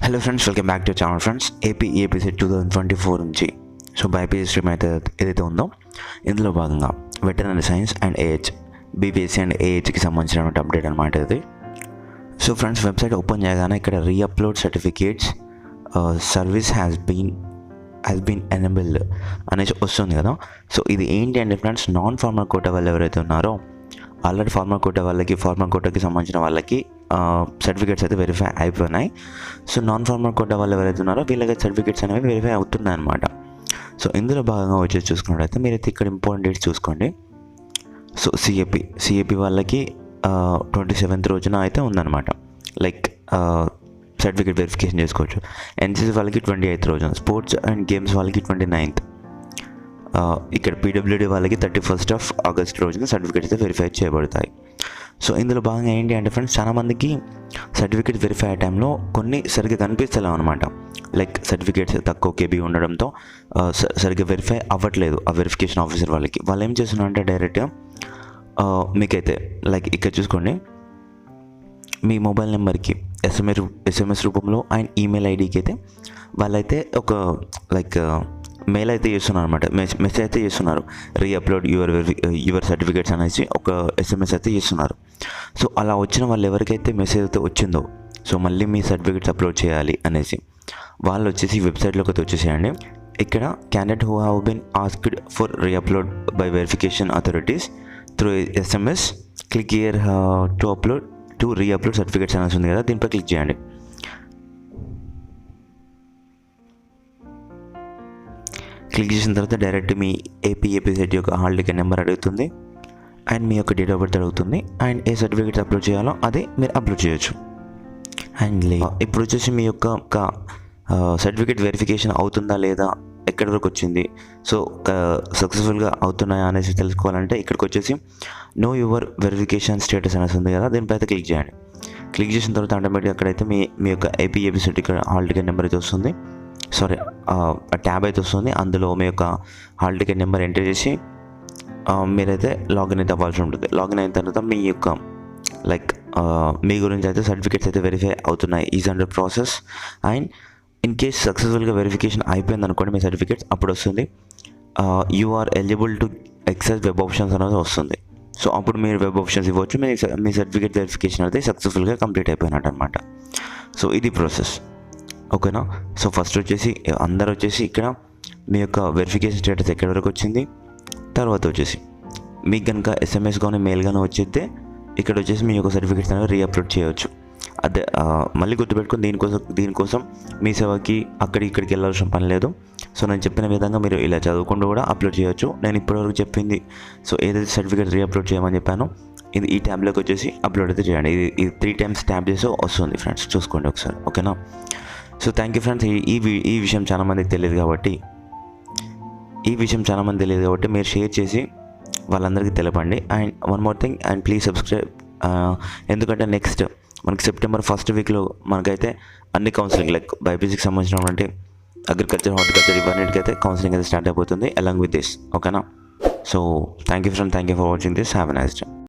Hello friends, welcome back to channel friends. AP set 2024 నుంచి so BiPC stream అయితే ఏదైతే ఉందో ఇందులో భాగంగా veterinary science and AH, BPSC and ఏహెచ్కి సంబంధించినటువంటి అప్డేట్ అనమాట ఇది. సో ఫ్రెండ్స్, వెబ్సైట్ ఓపెన్ చేయగానే ఇక్కడ reupload certificates service has been enabled అనేసి వస్తుంది కదా. సో ఇది ఏంటి అంటే ఫ్రెండ్స్, నాన్ ఫార్మల్ కోటా వాళ్ళు ఎవరైతే ఉన్నారో ఆల్రెడీ ఫార్మల్ కోటాకి సంబంధించిన వాళ్ళకి సర్టిఫికేట్స్ అయితే వెరిఫై అయిపోయినాయి. సో నాన్ ఫార్మల్ కోటా వాళ్ళు ఎవరైతే ఉన్నారో వీళ్ళకి సర్టిఫికేట్స్ అనేవి వెరిఫై అవుతున్నాయి అనమాట. సో ఇందులో భాగంగా వచ్చేసి చూసుకున్నట్లయితే మీరైతే ఇక్కడ ఇంపార్టెంట్ డేట్స్ చూసుకోండి. సో సిఏపి వాళ్ళకి 27th రోజున అయితే ఉందన్నమాట, లైక్ సర్టిఫికేట్ వెరిఫికేషన్ చేసుకోవచ్చు. ఎన్సీసీ వాళ్ళకి 28th రోజున, స్పోర్ట్స్ అండ్ గేమ్స్ వాళ్ళకి 29th, ఇక్కడ పీడబ్ల్యూడీ వాళ్ళకి 31st of August రోజున సర్టిఫికేట్స్ అయితే వెరిఫై చేయబడతాయి. సో ఇందులో భాగంగా ఏంటి అంటే ఫ్రెండ్స్, చాలామందికి సర్టిఫికేట్ వెరిఫై అయ్యే టైంలో కొన్ని సరిగ్గా కనిపిస్తలేవు అనమాట. లైక్ సర్టిఫికేట్స్ తక్కువ కేబీ ఉండడంతో సరిగ్గా వెరిఫై అవ్వట్లేదు ఆ వెరిఫికేషన్ ఆఫీసర్ వాళ్ళకి. వాళ్ళు ఏం చేస్తున్నారంటే డైరెక్ట్గా మీకైతే లైక్ ఇక్కడ చూసుకోండి, మీ మొబైల్ నెంబర్కి ఎస్ఎంఎస్ రూపంలో అండ్ ఈమెయిల్ ఐడికి అయితే వాళ్ళైతే ఒక లైక్ మెయిల్ అయితే చేస్తున్నారు అనమాట, మెసేజ్ అయితే చేస్తున్నారు, రీఅప్లోడ్ యువర్ సర్టిఫికేట్స్ అనేసి ఒక ఎస్ఎంఎస్ అయితే చేస్తున్నారు. సో అలా వచ్చిన వాళ్ళు ఎవరికైతే మెసేజ్ అయితే వచ్చిందో, సో మళ్ళీ మీ సర్టిఫికేట్స్ అప్లోడ్ చేయాలి అనేసి వాళ్ళు వచ్చేసి వెబ్సైట్లోకి అయితే వచ్చేసేయండి. ఇక్కడ candidate who have been asked for reupload by verification authorities through SMS click here to reupload certificates అనేసి ఉంది కదా, దీనిపై క్లిక్ చేయండి. క్లిక్ చేసిన తర్వాత డైరెక్ట్ మీ ఏపీ సెట్ యొక్క హాల్ టికెట్ నెంబర్ అడుగుతుంది అండ్ మీ యొక్క డేట్ ఆఫ్ బర్త్ అడుగుతుంది అండ్ ఏ సర్టిఫికేట్స్ అప్లోడ్ చేయాలో అదే మీరు అప్లోడ్ చేయొచ్చు. అండ్ ఇప్పుడు వచ్చేసి మీ యొక్క సర్టిఫికేట్ వెరిఫికేషన్ అవుతుందా లేదా, ఎక్కడి వరకు వచ్చింది, సో సక్సెస్ఫుల్గా అవుతున్నాయా అనేసి తెలుసుకోవాలంటే ఇక్కడికి వచ్చేసి నో యువర్ వెరిఫికేషన్ స్టేటస్ అనేసి ఉంది కదా, దీనిపై అయితే క్లిక్ చేయండి. క్లిక్ చేసిన తర్వాత ఆటోమేటిక్గా అక్కడైతే మీ యొక్క ఏపీ సెట్ ఇక్కడ హాల్ టికెట్ నెంబర్ అయితే వస్తుంది, ట్యాబ్ అయితే వస్తుంది. అందులో మీ యొక్క హాల్ టికెట్ నెంబర్ ఎంటర్ చేసి మీరైతే లాగిన్ అయితే అవ్వాల్సి ఉంటుంది. లాగిన్ అయిన తర్వాత మీ యొక్క లైక్ మీ గురించి అయితే సర్టిఫికేట్స్ అయితే వెరిఫై అవుతున్నాయి, is under process. And in case సక్సెస్ఫుల్గా వెరిఫికేషన్ అయిపోయింది అనుకోండి మీ సర్టిఫికేట్స్, అప్పుడు వస్తుంది you are eligible to access web options అనేది వస్తుంది. సో అప్పుడు మీరు వెబ్ ఆప్షన్స్ ఇవ్వచ్చు, మీ సర్టిఫికేట్ వెరిఫికేషన్ అయితే సక్సెస్ఫుల్గా కంప్లీట్ అయిపోయినట్టు అనమాట. సో ఇది ప్రాసెస్, ఓకేనా. సో ఫస్ట్ వచ్చేసి అందరు వచ్చేసి ఇక్కడ మీ యొక్క వెరిఫికేషన్ స్టేటస్ ఎక్కడి వరకు వచ్చింది, తర్వాత వచ్చేసి మీకు కనుక ఎస్ఎంఎస్ కానీ మెయిల్ కానీ వచ్చితే ఇక్కడ వచ్చేసి మీ యొక్క సర్టిఫికేట్స్ అనేవి రీఅప్లోడ్ చేయవచ్చు. అదే మళ్ళీ గుర్తుపెట్టుకుని దీనికోసం మీ సేవకి ఇక్కడికి వెళ్ళాల్సిన పని లేదు. సో నేను చెప్పిన విధంగా మీరు ఇలా చదువుకుంటూ కూడా అప్లోడ్ చేయొచ్చు. నేను ఇప్పటివరకు చెప్పింది, సో ఏదైతే సర్టిఫికేట్ రీఅప్లోడ్ చేయమని చెప్పానో ఈ ట్యాబ్లోకి వచ్చేసి అప్లోడ్ అయితే చేయండి. ఇది 3 times ట్యాబ్ చేసి వస్తుంది ఫ్రెండ్స్, చూసుకోండి ఒకసారి, ఓకేనా. So thank you friends. ఈ విషయం చాలామందికి తెలియదు కాబట్టి మీరు షేర్ చేసి వాళ్ళందరికీ తెలపండి. And one more thing, and please subscribe. ఎందుకంటే నెక్స్ట్ మనకి September 1st వీక్లో మనకైతే అన్ని కౌన్సిలింగ్ లైక్ బైపీసీకి సంబంధించినటువంటి అగ్రికల్చర్, హార్టికల్చర్ ఇవన్నిటికైతే కౌన్సిలింగ్ అయితే స్టార్ట్ అయిపోతుంది అలాంగ్ విత్ దిస్, ఓకేనా. So thank you friend, thank you for watching this, have a nice day.